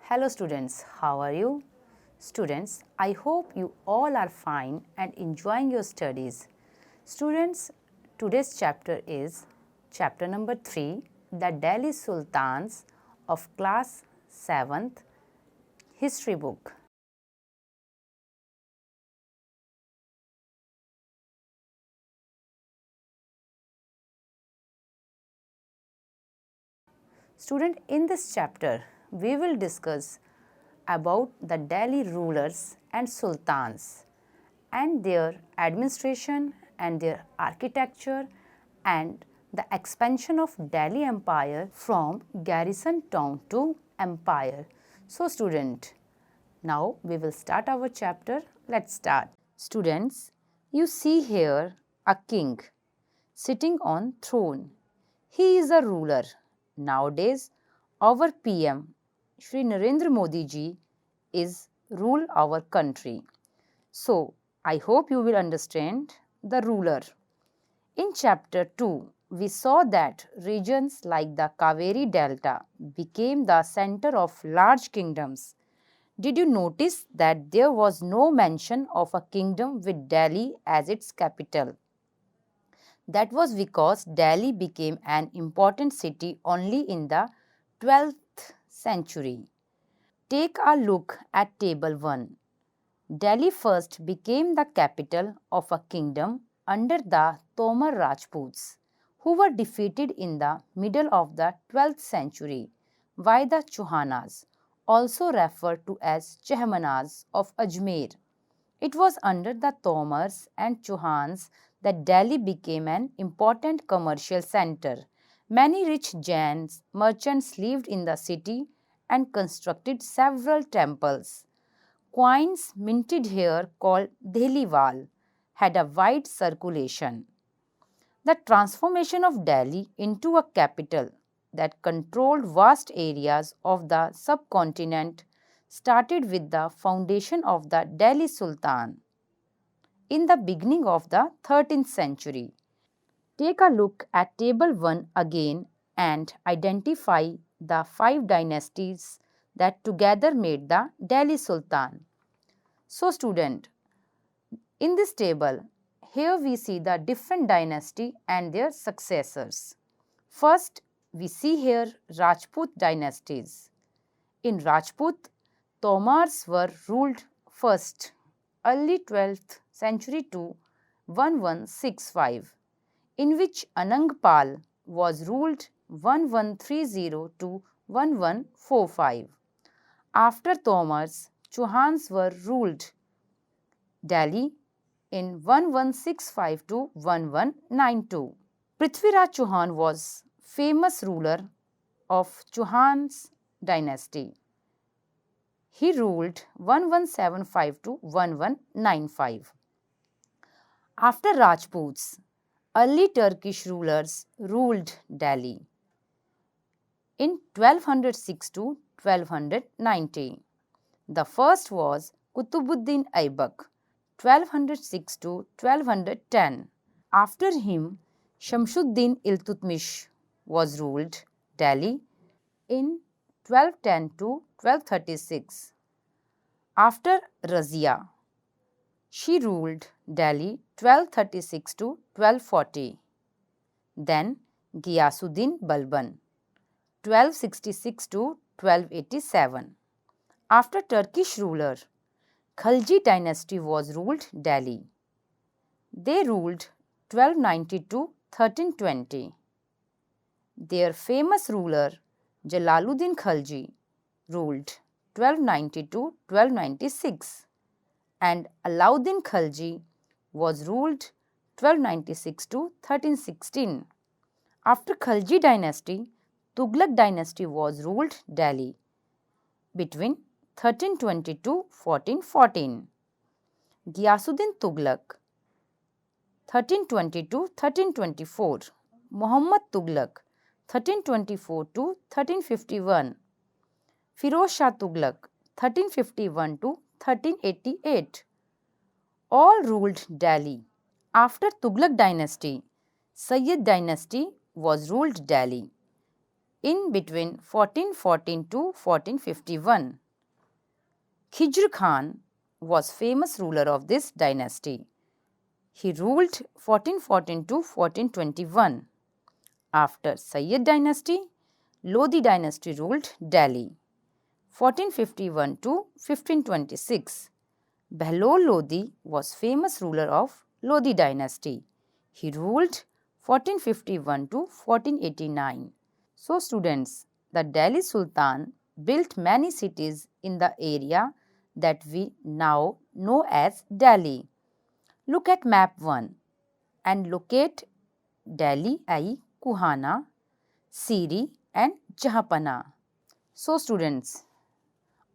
Hello students, how are you? Students, I hope you all are fine and enjoying your studies. Students, today's chapter is chapter number 3, the Delhi Sultans of class 7th history book. Student, in this chapter, we will discuss about the Delhi rulers and sultans and their administration and their architecture and the expansion of Delhi Empire from garrison town to empire. So student, now we will start our chapter. Let's start. Students, you see here a king sitting on throne. He is a ruler. Nowadays, our PM, Shri Narendra Modi ji, is rule our country. So, I hope you will understand the ruler. In chapter 2, we saw that regions like the Kaveri Delta became the center of large kingdoms. Did you notice that there was no mention of a kingdom with Delhi as its capital? That was because Delhi became an important city only in the 12th century. Take a look at table 1. Delhi first became the capital of a kingdom under the Tomar Rajputs, who were defeated in the middle of the 12th century by the Chauhanas, also referred to as Chahmanas of Ajmer. It was under the Tomars and Chauhans that Delhi became an important commercial center. Many rich Jain merchants lived in the city and constructed several temples. Coins minted here called Dehliwal had a wide circulation. The transformation of Delhi into a capital that controlled vast areas of the subcontinent started with the foundation of the Delhi Sultan in the beginning of the 13th century. Take a look at table 1 again and identify the 5 dynasties that together made the Delhi Sultan. So student, in this table, here we see the different dynasty and their successors. First, we see here Rajput dynasties. In Rajput, Tomars were ruled first, early 12th century to 1165, in which Anangpal was ruled 1130 to 1145. After Tomars, Chauhans were ruled Delhi in 1165 to 1192. Prithviraj Chauhan was famous ruler of Chauhan's dynasty. He ruled 1175 to 1195. After Rajputs, early Turkish rulers ruled Delhi in 1206 to 1290. The first was Qutbuddin Aibak, 1206 to 1210. After him, Shamsuddin Iltutmish was ruled Delhi in 1210 to 1236. After Razia, she ruled Delhi 1236 to 1240. Then Ghiyasuddin Balban 1266 to 1287. After Turkish ruler, Khalji dynasty was ruled Delhi. They ruled 1290 to 1320. Their famous ruler Jalaluddin Khalji ruled 1290 to 1296 and Alauddin Khalji was ruled 1296 to 1316. After Khalji dynasty, Tughlaq dynasty was ruled Delhi between 1320 to 1414. Ghiyasuddin Tughlaq 1320 to 1324. Muhammad Tughlaq 1324 to 1351. Firoz Shah Tughlaq 1351 to 1388. All ruled Delhi. After Tughlaq dynasty, Sayyid dynasty was ruled Delhi. in between 1414 to 1451. Khijr Khan was famous ruler of this dynasty. He ruled 1414 to 1421. After Sayyid dynasty, Lodi dynasty ruled Delhi 1451 to 1526. Behlol Lodi was famous ruler of Lodi dynasty. He ruled 1451 to 1489. So students, the Delhi Sultan built many cities in the area that we now know as Delhi. Look at map 1 and locate Delhi, Kuhana, Siri and Jahanpana. So students,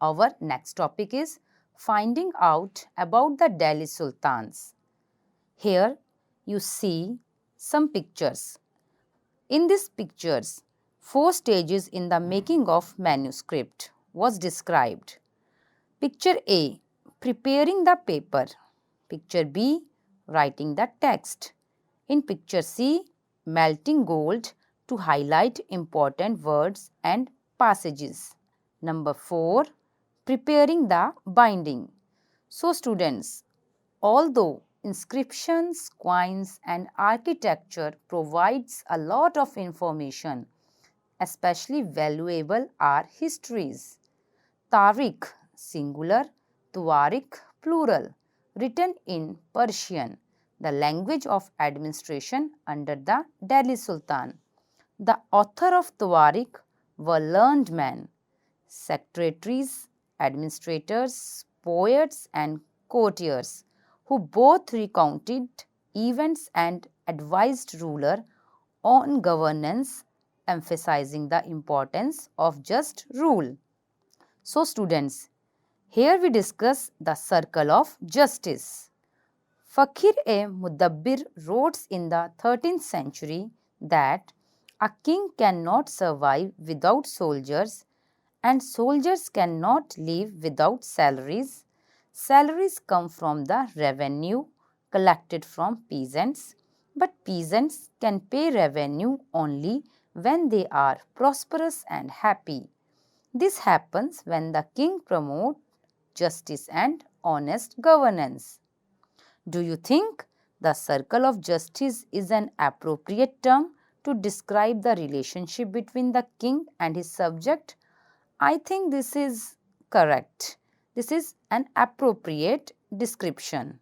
our next topic is finding out about the Delhi Sultans. Here you see some pictures. In these pictures, 4 stages in the making of manuscript was described. Picture A, preparing the paper. Picture B, writing the text. In picture C, melting gold to highlight important words and passages. Number 4, preparing the binding. So students, although inscriptions, coins and architecture provides a lot of information, especially valuable are histories. Tariq singular, Tuarik plural, written in Persian, the language of administration under the Delhi Sultan. The author of Tuarik were learned men, secretaries, administrators, poets and courtiers who both recounted events and advised ruler on governance, emphasizing the importance of just rule. So students, here we discuss the circle of justice. Fakir-e-Mudabbir wrote in the 13th century that a king cannot survive without soldiers and soldiers cannot live without salaries. Salaries come from the revenue collected from peasants, but peasants can pay revenue only when they are prosperous and happy. This happens when the king promotes justice and honest governance. Do you think the circle of justice is an appropriate term to describe the relationship between the king and his subject? I think this is correct. This is an appropriate description.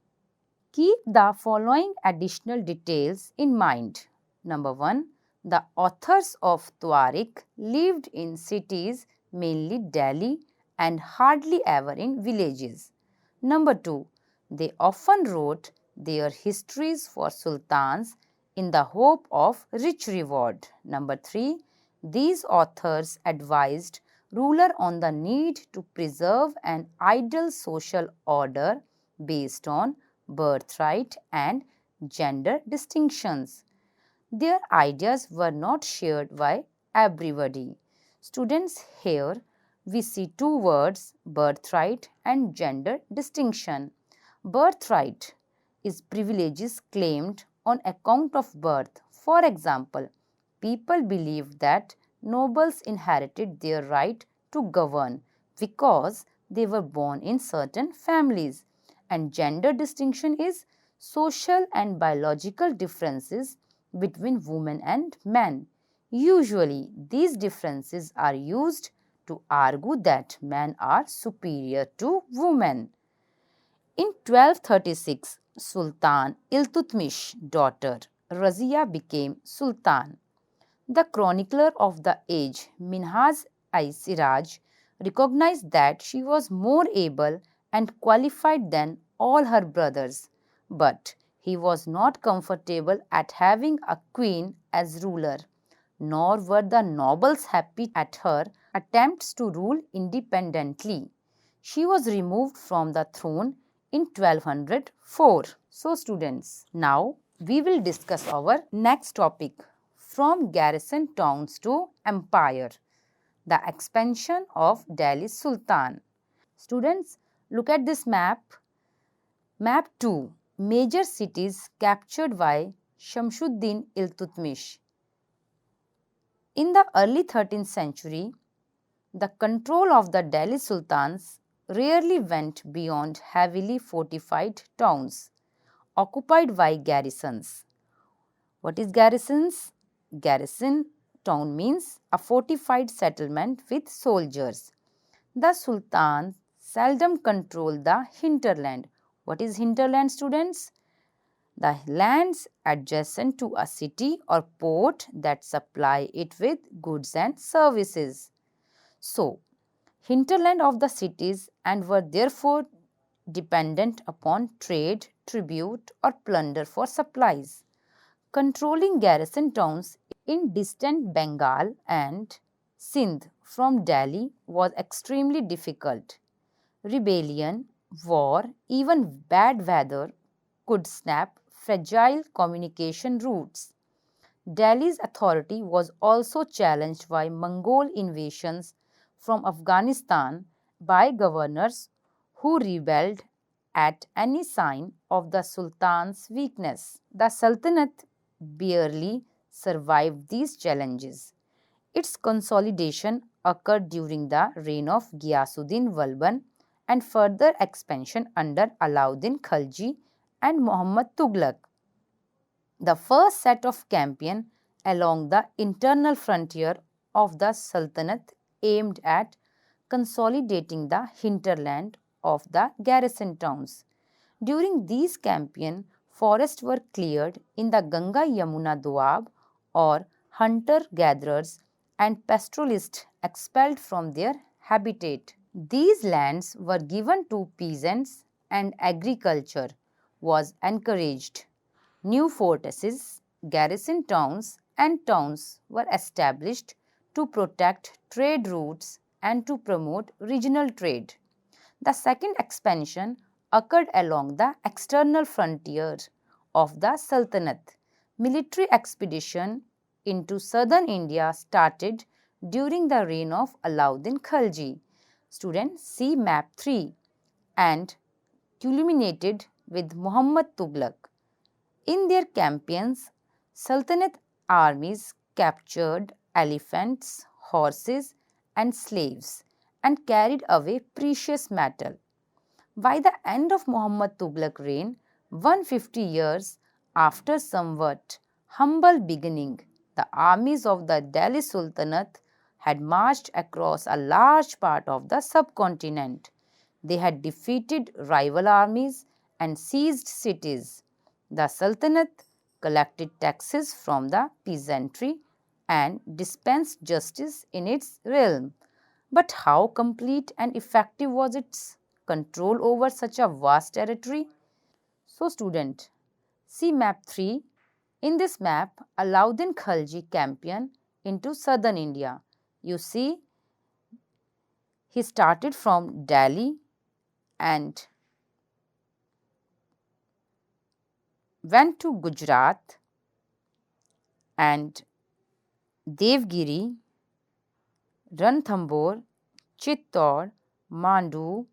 Keep the following additional details in mind. Number 1. The authors of Tuarik lived in cities, mainly Delhi, and hardly ever in villages. Number 2. They often wrote their histories for sultans in the hope of rich reward. Number 3. These authors advised ruler on the need to preserve an ideal social order based on birthright and gender distinctions. Their ideas were not shared by everybody. Students, here we see 2 words, birthright and gender distinction. Birthright is privileges claimed on account of birth. For example, people believed that nobles inherited their right to govern because they were born in certain families. And gender distinction is social and biological differences between women and men. Usually, these differences are used to argue that men are superior to women. In 1236, Sultan Iltutmish's daughter Razia became Sultan. The chronicler of the age, Minhaj-i-Siraj, recognized that she was more able and qualified than all her brothers, but he was not comfortable at having a queen as ruler, nor were the nobles happy at her attempts to rule independently. She was removed from the throne in 1204. So students, now we will discuss our next topic, from garrison towns to empire, the expansion of Delhi Sultan. Students, look at this map. Map 2, major cities captured by Shamsuddin Iltutmish. In the early 13th century, the control of the Delhi Sultans rarely went beyond heavily fortified towns occupied by garrisons. What is garrisons? Garrison town means a fortified settlement with soldiers. The Sultan seldom controlled the hinterland. What is hinterland, students? The lands adjacent to a city or port that supply it with goods and services. So, hinterland of the cities and were therefore dependent upon trade, tribute or plunder for supplies. Controlling garrison towns in distant Bengal and Sindh from Delhi was extremely difficult. Rebellion, war, even bad weather could snap fragile communication routes. Delhi's authority was also challenged by Mongol invasions from Afghanistan by governors who rebelled at any sign of the Sultan's weakness. The Sultanate barely survived these challenges. Its consolidation occurred during the reign of Ghiyasuddin Balban and further expansion under Alauddin Khalji and Muhammad Tughlaq. The first set of campaigns along the internal frontier of the Sultanate aimed at consolidating the hinterland of the garrison towns. During these campaigns, forests were cleared in the Ganga Yamuna Doab or hunter-gatherers and pastoralists expelled from their habitat. These lands were given to peasants and agriculture was encouraged. New fortresses, garrison towns and towns were established to protect trade routes and to promote regional trade. The second expansion occurred along the external frontier of the Sultanate. Military expedition into southern India started during the reign of Alauddin Khalji. Students, see map 3 and culminated with Muhammad Tughlaq. In their campaigns, Sultanate armies captured elephants, horses and slaves and carried away precious metal. By the end of Muhammad Tughlaq's reign, 150 years after somewhat humble beginning, the armies of the Delhi Sultanate had marched across a large part of the subcontinent. They had defeated rival armies and seized cities. The Sultanate collected taxes from the peasantry and dispensed justice in its realm. But how complete and effective was its control over such a vast territory? So, student, see map 3. In this map, Alauddin Khalji campaign into southern India. You see, he started from Delhi and went to Gujarat and Devgiri, Ranthambore, Chittor, Mandu,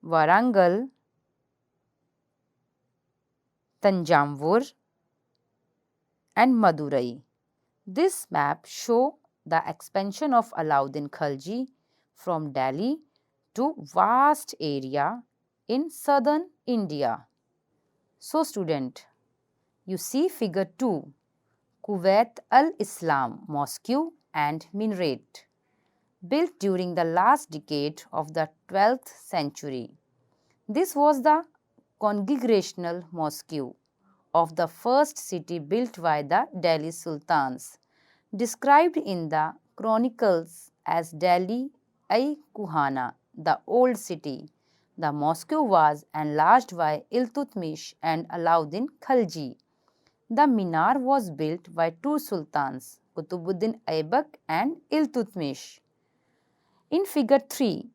Warangal, Tanjavur and Madurai. This map shows the expansion of Alauddin Khalji from Delhi to vast area in southern India. So student, you see figure 2, Kuwait al-Islam Mosque and Minaret, built during the last decade of the 12th century. This was the congregational mosque of the first city built by the Delhi Sultans, described in the chronicles as Delhi-i-Kuhana, the old city. The mosque was enlarged by Iltutmish and Alauddin Khalji. The minar was built by two sultans, Qutbuddin Aibak and Iltutmish. In figure 3,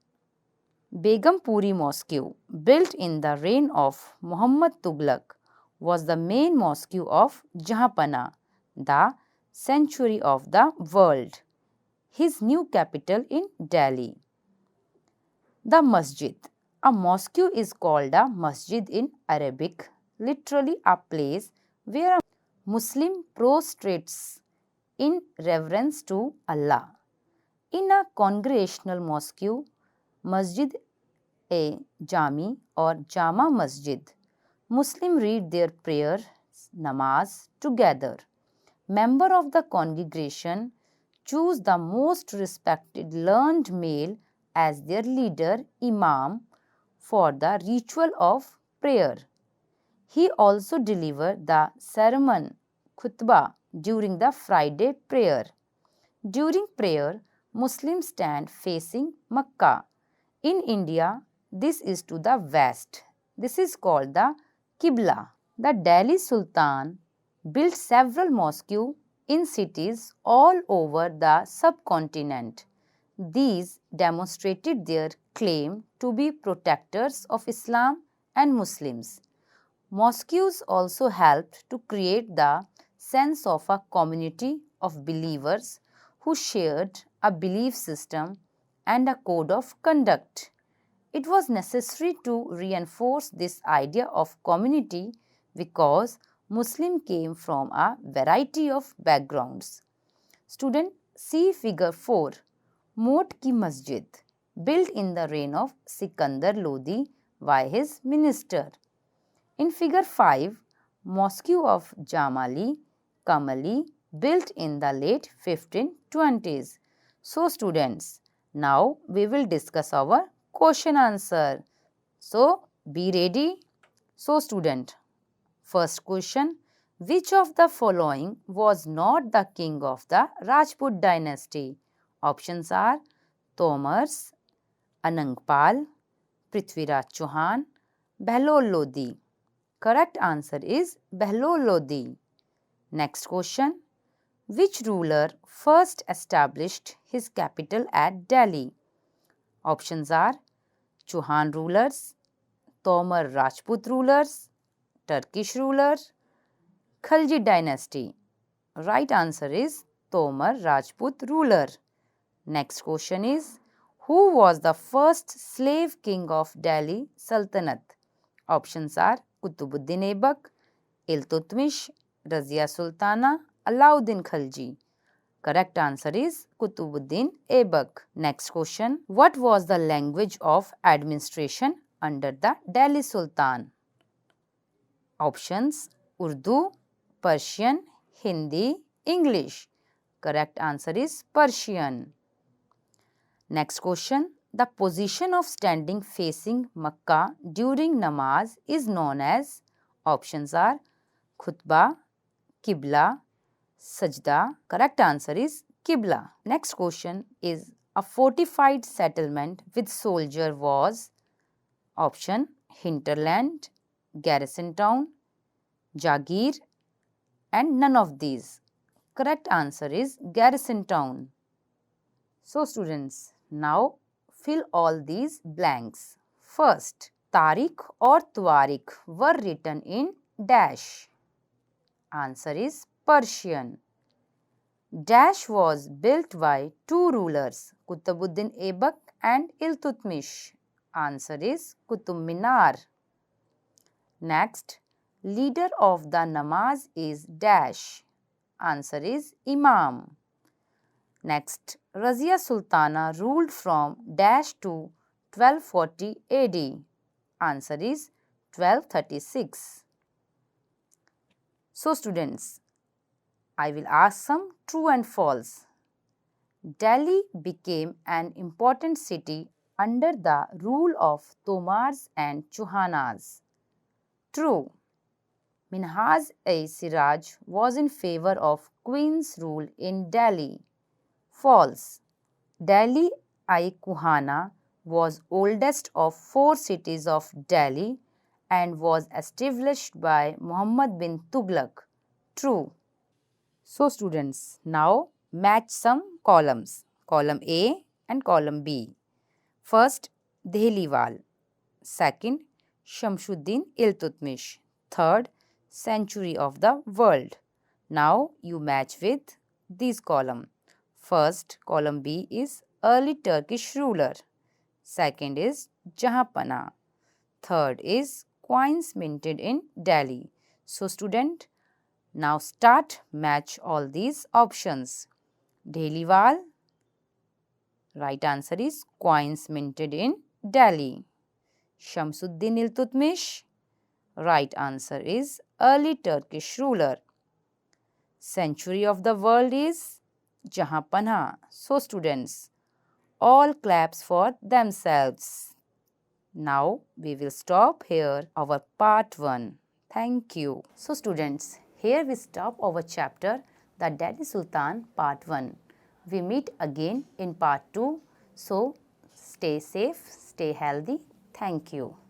Begumpuri Mosque, built in the reign of Muhammad Tughlaq, was the main mosque of Jahanpana, the sanctuary of the world, his new capital in Delhi. The masjid. A mosque is called a masjid in Arabic, literally a place where a Muslim prostrates in reverence to Allah. In a congregational mosque, Masjid-e-Jami or Jama Masjid, Muslims read their prayers, namaz together. Members of the congregation choose the most respected learned male as their leader, Imam, for the ritual of prayer. He also delivers the sermon, khutbah, during the Friday prayer. During prayer, Muslims stand facing Makkah. In India, this is to the west. This is called the Qibla. The Delhi Sultan built several mosques in cities all over the subcontinent. These demonstrated their claim to be protectors of Islam and Muslims. Mosques also helped to create the sense of a community of believers who shared a belief system and a code of conduct. It was necessary to reinforce this idea of community because Muslims came from a variety of backgrounds. Student, see figure 4, Mot Ki Masjid, built in the reign of Sikandar Lodi by his minister. In figure 5, Mosque of Jamali, Kamali, built in the late 1520s. So students, now we will discuss our question answer. So be ready. So student, first question, which of the following was not the king of the Rajput dynasty? Options are Tomars, Anangpal, Prithviraj Chauhan, Behlol Lodi. Correct answer is Behlol Lodi. Next question. Which ruler first established his capital at Delhi? Options are Chauhan rulers, Tomar Rajput rulers, Turkish rulers, Khalji dynasty. Right answer is Tomar Rajput ruler. Next question is, who was the first slave king of Delhi Sultanate? Options are Kutubuddin Aibak, Iltutmish, Razia Sultana, Alauddin Khalji. Correct answer is Kutubuddin Aibak. Next question. What was the language of administration under the Delhi Sultan? Options Urdu, Persian, Hindi, English. Correct answer is Persian. Next question. The position of standing facing Makkah during namaz is known as, options are khutbah, Qibla, Sajda. Correct answer is Qibla. Next question is, a fortified settlement with soldier was, option hinterland, garrison town, Jagir, and none of these. Correct answer is garrison town. So students, now fill all these blanks. First, Tariq or Tuarik were written in dash. Answer is Persian. Dash was built by two rulers, Kutubuddin Aibak and Iltutmish. Answer is Qutub Minar. Next, leader of the namaz is dash. Answer is Imam. Next, Razia Sultana ruled from dash to 1240 AD. Answer is 1236. So students, I will ask some true and false. Delhi became an important city under the rule of Tomars and Chauhanas. True. Minhaj-e-Siraj was in favor of Queen's rule in Delhi. False. Delhi-i-Kuhana was oldest of four cities of Delhi and was established by Muhammad bin Tughlaq. True. So students, now match some columns. Column A and column B. First, Dehliwal. Second, Shamsuddin Iltutmish. Third, century of the world. Now you match with these columns. First, column B is early Turkish ruler. Second is Jahanpana. Third is coins minted in Delhi. So student, Now start match all these options. Delhiwal. Right answer is coins minted in Delhi. Shamsuddin Iltutmish. Right answer is early Turkish ruler. Century of the world is Jahanpanah. So students, all claps for themselves. Now we will stop here our part 1. Thank you. So students, here we stop our chapter The Delhi Sultan part 1. We meet again in part 2. So stay safe, stay healthy. Thank you.